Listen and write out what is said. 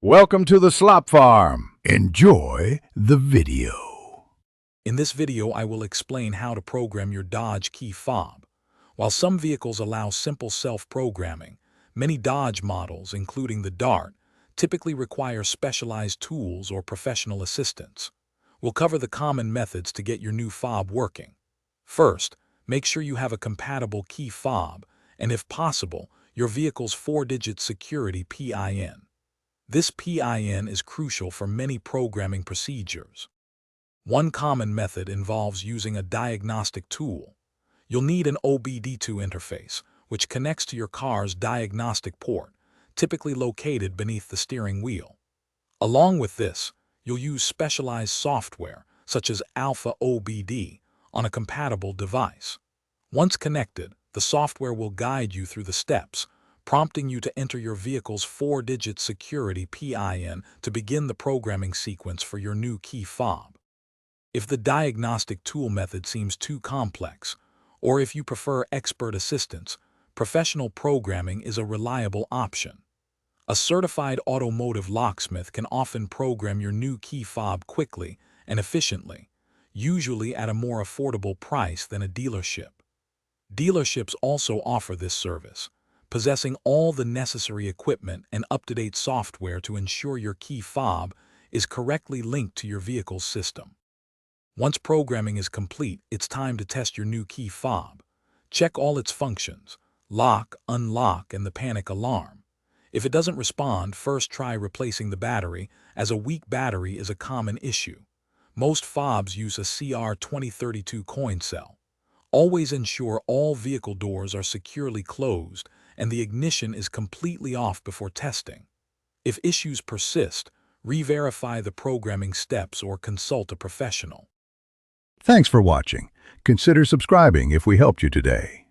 Welcome to the Slop Farm. Enjoy the video. In this video, I will explain how to program your Dodge key fob. While some vehicles allow simple self-programming, many Dodge models, including the Dart, typically require specialized tools or professional assistance. We'll cover the common methods to get your new fob working. First, make sure you have a compatible key fob and, if possible, your vehicle's 4-digit security PIN. This PIN is crucial for many programming procedures. One common method involves using a diagnostic tool. You'll need an OBD2 interface, which connects to your car's diagnostic port, typically located beneath the steering wheel. Along with this, you'll use specialized software, such as Alpha OBD, on a compatible device. Once connected, the software will guide you through the steps, prompting you to enter your vehicle's 4-digit security PIN to begin the programming sequence for your new key fob. If the diagnostic tool method seems too complex, or if you prefer expert assistance, professional programming is a reliable option. A certified automotive locksmith can often program your new key fob quickly and efficiently, usually at a more affordable price than a dealership. Dealerships also offer this service, possessing all the necessary equipment and up-to-date software to ensure your key fob is correctly linked to your vehicle's system. Once programming is complete, it's time to test your new key fob. Check all its functions: lock, unlock, and the panic alarm. If it doesn't respond, first try replacing the battery, as a weak battery is a common issue. Most fobs use a CR2032 coin cell. Always ensure all vehicle doors are securely closed and the ignition is completely off before testing. If issues persist, re-verify the programming steps or consult a professional. Thanks for watching. Consider subscribing if we helped you today.